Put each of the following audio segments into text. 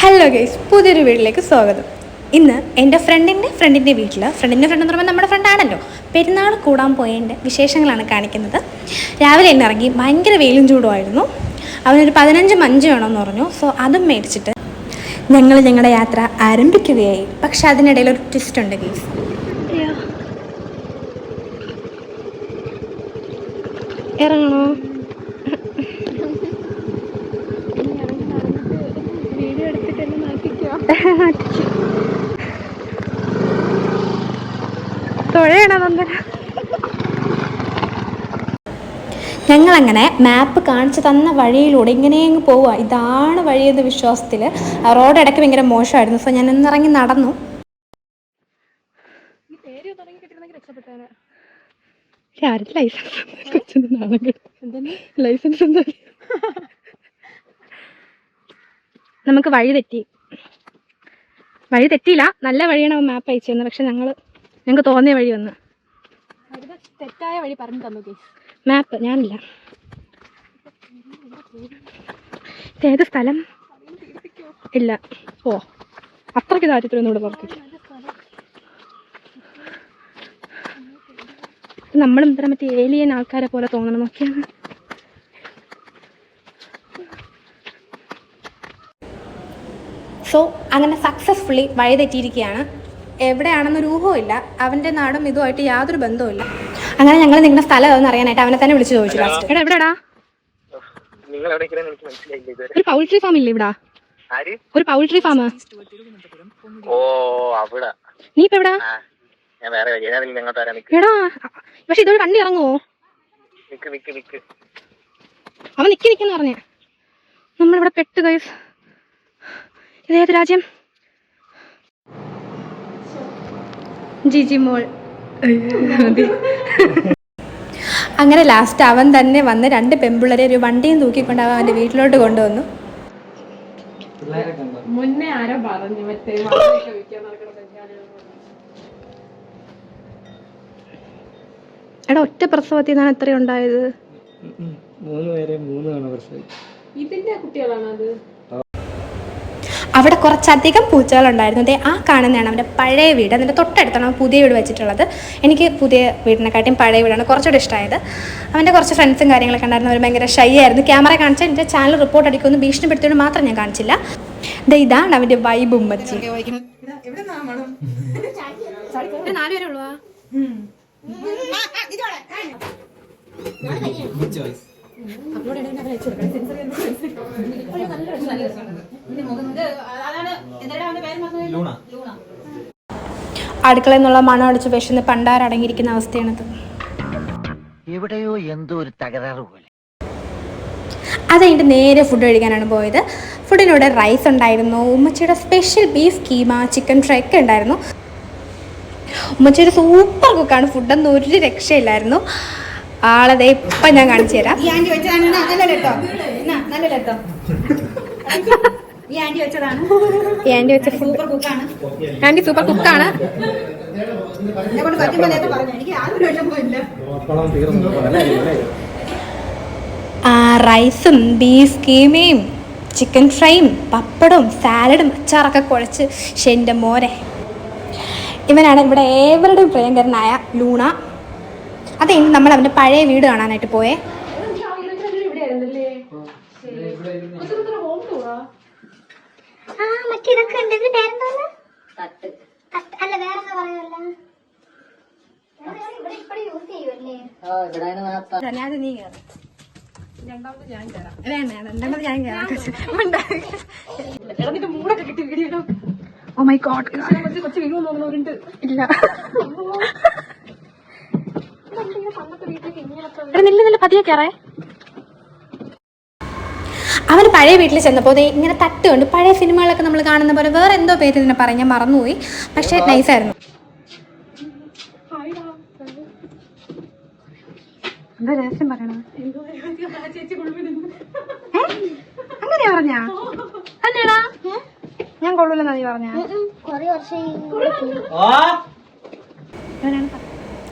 Hello guys, പുതിയൊരു വീട്ടിലേക്ക് സ്വാഗതം. ഇന്ന് എൻ്റെ ഫ്രണ്ടിൻ്റെ വീട്ടിൽ, ഫ്രണ്ട് എന്ന് പറയുമ്പോൾ നമ്മുടെ ഫ്രണ്ടാണല്ലോ, പെരുന്നാൾ കൂടാൻ പോയതിൻ്റെ വിശേഷങ്ങളാണ് കാണിക്കുന്നത്. രാവിലെ എന്നെ ഇറങ്ങി, ഭയങ്കര വെയിലും ചൂടുമായിരുന്നു. അവനൊരു 15 മഞ്ച് വേണമെന്ന് പറഞ്ഞു. സോ അതും മേടിച്ചിട്ട് ഞങ്ങളുടെ യാത്ര ആരംഭിക്കുകയായി. പക്ഷെ അതിനിടയിൽ ഒരു ട്വിസ്റ്റ് ഉണ്ട് ഗൈസ്. ഇറങ്ങണോ? ഞങ്ങളങ്ങനെ മാപ്പ് കാണിച്ചു തന്ന വഴിയിലൂടെ ഇങ്ങനെ അങ്ങ് പോവുക. ഇതാണ് വഴിയെന്ന വിശ്വാസത്തിൽ. റോഡ് ഇടയ്ക്ക് ഭയങ്കര മോശമായിരുന്നു. സോ ഞാൻ ഇന്നിറങ്ങി നടന്നു. നമുക്ക് വഴി തെറ്റിയില്ല. നല്ല വഴിയാണ് അവൻ മാപ്പ് അയച്ചു തന്നത്. പക്ഷെ ഞങ്ങൾക്ക് തോന്നിയ വഴി വന്ന് തെറ്റായ വഴി പറഞ്ഞു തന്നു മാപ്പ്. ഞാനില്ല. ഇതേത് സ്ഥലം? ഇല്ല. ഓ, അത്രയ്ക്ക് ദാരിദ്ര്യം ഇവിടെ പുറത്തേക്ക്. നമ്മളും ഇത്ര മറ്റേ ഏലിയൻ ആൾക്കാരെ പോലെ തോന്നണം. നോക്കിയാണ്. സോ അങ്ങനെ സക്സസ്ഫുള്ളി വഴി തെറ്റിയിരിക്കുകയാണ്. എവിടെയാണെന്നൊരു ഊഹമില്ല. അവൻ്റെ നാടും ഇതുമായിട്ട് യാതൊരു ബന്ധവുമില്ല. അങ്ങനെ ഞങ്ങൾ നിങ്ങളുടെ സ്ഥലം അതൊന്നും അറിയാനായിട്ട് അവനെ തന്നെ വിളിച്ചു ചോദിച്ചു. ലാസ്റ്റ് എടാ എവിടെടാ? ഒരു പൗൾട്രി ഫാം ഇല്ലേ ഇവിടെ? ഒരു പൗൾട്രി ഫാം. നീ ഇപ്പൊ എവിടാ? എടാ, പക്ഷെ ഇതൊരു വണ്ടി ഇറങ്ങുവോ? അവൻ നിക്കുന്ന പറഞ്ഞേ. നമ്മളിവിടെ പെട്ട് ഗൈസ്. ഇതേത് രാജ്യം? ജിജി മോൾ. അങ്ങനെ ലാസ്റ്റ് അവൻ തന്നെ വന്ന് 2 പെമ്പിള്ളേരെ ഒരു വണ്ടിയും തൂക്കിക്കൊണ്ട് അവൻ അവൻ്റെ വീട്ടിലോട്ട് കൊണ്ടുവന്നു. മുന്നേ ആരോ പറഞ്ഞു മറ്റേ എടാ, ഒറ്റ പ്രസവത്തിൽ നിന്നാണ് എത്ര ഉണ്ടായത്? 3 പേരെ 3 തവണ പ്രസവിച്ചു. ഇതിന്റെ കുട്ടികളാണ് അത്. അവിടെ കുറച്ചധികം പൂച്ചകളുണ്ടായിരുന്നു. ആ കാണുന്നതാണ് അവൻ്റെ പഴയ വീട്. അതിൻ്റെ തൊട്ടടുത്താണ് അവൻ പുതിയ വീട് വെച്ചിട്ടുള്ളത്. എനിക്ക് പുതിയ വീടിനെക്കാട്ടിയും പഴയ വീടാണ് കുറച്ചുകൂടി ഇഷ്ടമായത്. അവൻ്റെ കുറച്ച് ഫ്രണ്ട്സും കാര്യങ്ങളൊക്കെ ഉണ്ടായിരുന്നു. അവർ ഭയങ്കര ഷൈ ആയിരുന്നു. ക്യാമറ കാണിച്ചാൽ എൻ്റെ ചാനൽ റിപ്പോർട്ട് അടിക്കുമെന്ന് ഭീഷണിപ്പെടുത്തിയോണ്ട് മാത്രം ഞാൻ കാണിച്ചില്ല. ഇതാണ് അവൻ്റെ വൈബ്. ഉമ്മച്ചി 4 പേരേ ഉള്ളൂ. അടുക്കളയിൽ നിന്നുള്ള മണം അടിച്ച് വിശന്ന് പണ്ടാരടങ്ങിയിരിക്കുന്ന അവസ്ഥയാണത്. എവിടെയോ എന്തോ ഒരു തകരാറ് പോലെ. അത് കഴിഞ്ഞിട്ട് നേരെ ഫുഡ് കഴിക്കാനാണ് പോയത്. ഫുഡിനോട് റൈസ് ഉണ്ടായിരുന്നു. ഉമ്മച്ചിയുടെ special beef keema, chicken fry ഒക്കെ ഉണ്ടായിരുന്നു. ഉമ്മച്ചിയുടെ സൂപ്പർ കുക്കാണ്. ഫുഡൊന്നും ഒരു രക്ഷയില്ലായിരുന്നു. ആളതെ ഇപ്പം ഞാൻ കാണിച്ചു തരാം. ആൻറ്റി സൂപ്പർ കുക്കാണ്. റൈസും ബീഫ് കീമയും ചിക്കൻ ഫ്രൈയും പപ്പടവും സാലഡും അച്ചാറൊക്കെ കുഴച്ച്. എൻ്റെ മോരെ, ഇവനാണ് ഇവിടെ ഏവരുടെയും പ്രിയങ്കരനായ ലൂണ. അതെ, നമ്മൾ അവൻ്റെ പഴയ വീട് കാണാനായിട്ട് പോയേ. ഓ മൈ ഗോഡ്, ഇല്ല. നില്ല പതിയെ കയറേ. അവന് പഴയ വീട്ടിൽ ചെന്നപ്പോൾ ഇങ്ങനെ തട്ടുകൊണ്ട് പഴയ സിനിമകളൊക്കെ നമ്മൾ കാണുന്ന പോലെ വേറെ എന്തോ പേര് ഇതിനെ പറഞ്ഞ് ഞാൻ മറന്നുപോയി. പക്ഷെ നൈസായിരുന്നു. എന്താ രഹസ്യം പറയണത്? അങ്ങനെയാ പറഞ്ഞാ? അല്ലേടാ, ഞാൻ കൊള്ളൂലെന്നാ നീ പറഞ്ഞ?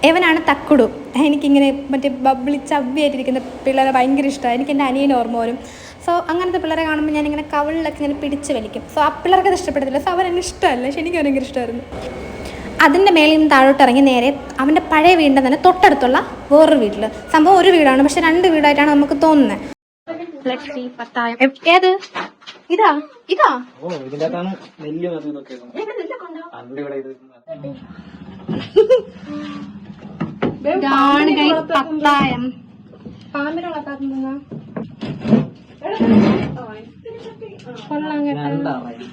ഇവനാണ് തക്കുടു. എനിക്കിങ്ങനെ മറ്റേ ബബ്ലി ചവ്വിയായിട്ടിരിക്കുന്ന പിള്ളേരെ ഭയങ്കര ഇഷ്ടമാണ്. എനിക്ക് എൻ്റെ അനിയനെ ഓർമ്മ വരും. സോ അങ്ങനത്തെ പിള്ളേരെ കാണുമ്പോൾ ഞാനിങ്ങനെ കവിളിലൊക്കെ ഇങ്ങനെ പിടിച്ച് വലിക്കും. സോ ആ പിള്ളേർക്ക് അത് ഇഷ്ടപ്പെടത്തില്ല. സോ അവരെന്നെ ഇഷ്ടമല്ല, പക്ഷെ എനിക്ക് ഭയങ്കര ഇഷ്ടമായിരുന്നു. അതിൻ്റെ മേളിൽ നിന്ന് താഴോട്ട് ഇറങ്ങി നേരെ അവൻ്റെ പഴയ വീടിൻ്റെ തന്നെ തൊട്ടടുത്തുള്ള വേറൊരു വീട്ടിൽ. സംഭവം ഒരു വീടാണ്, പക്ഷെ 2 വീടായിട്ടാണ് നമുക്ക് തോന്നുന്നത്. ഏത് ഇതാ ഇതാ ഓ ഇതിൻ്റെ അകത്താണ് നെല്ല് മറിഞ്ഞതൊക്കെ പണ്ട് ഇവിടെ ഇത് ഇതാണ് guys പത്തായം. പാമ്പിനെ വളർത്താത്തുന്ന കൊള്ളാം കേട്ടോ. രണ്ടാറായി.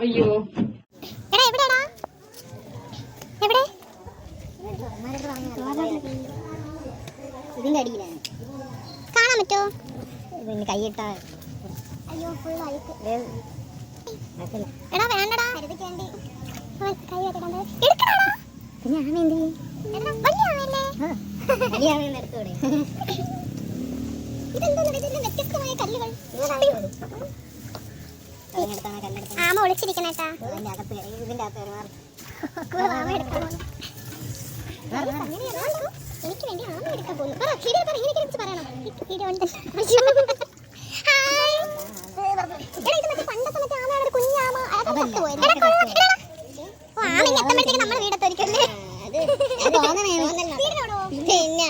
അയ്യോ ഇതിന്റെ അടിയിലാണ് കാണാൻ പറ്റോ? പിന്നെ കൈയിട്ട അയ്യോ ഫുൾ അഴുക്ക്. എടാ വേണ്ടടാ കരുതിക്കേണ്ടി കൈ വെക്കണ്ട എടുക്കടാ. പിന്നെ ആമ എന്ത് ചെയ്യും? വലിയ ആമയല്ലേ? വലിയ ആമയെന്ന് എടുത്തൂടെ? ഇതെന്താ വ്യത്യസ്തമായ കല്ലുകൾ. ആമ ഒളിച്ചിരിക്കണേട്ടാ. ഇതിന്റെ അകത്ത് ഇതിന്റെ അകത്ത് ആമ എടുക്കാൻ എനിക്ക് വേണ്ടി ആമ എടുക്കാൻ പോകുന്നു. പറയണം വീഡിയോ ഉണ്ട്. പണ്ടത്തെ മറ്റേ ആമയുടെ കുഞ്ഞാമ നമ്മുടെ വീടത്തൊരിക്കല്ലേ. പിന്നെ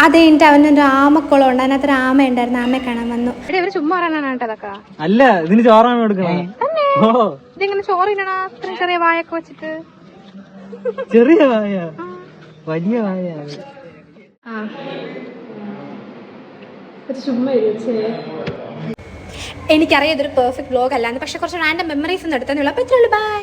അത് കഴിഞ്ഞിട്ട് അവനൊരു ആമക്കുളം ഉണ്ട്, അതിനകത്തൊരു ആമ ഉണ്ടായിരുന്നു. ആമയെ കാണാൻ വന്നു. ഇവര് ചുമ്മാ പറയാനാണ് കേട്ടോ അതൊക്കെ. അല്ല ഇതിന് ചോറാണ് കൊടുക്കണേ. ഓ ഇതിങ്ങനെ ചോറിനണ അത്രയും ചെറിയ വായൊക്കെ വെച്ചിട്ട്. ചെറിയ വായ വലിയ വായ. ചുമ്മാ എനിക്കറിയാം ഇതൊരു പെർഫെക്റ്റ് വ്ലോഗ് അല്ലാന്ന്, പക്ഷെ കുറച്ച് റാൻഡം മെമ്മറീസ് ഒന്നും എടുത്തേ ഉള്ളൂ. അപ്പോൾ ഇത്രയുള്ളൂ. ബൈ.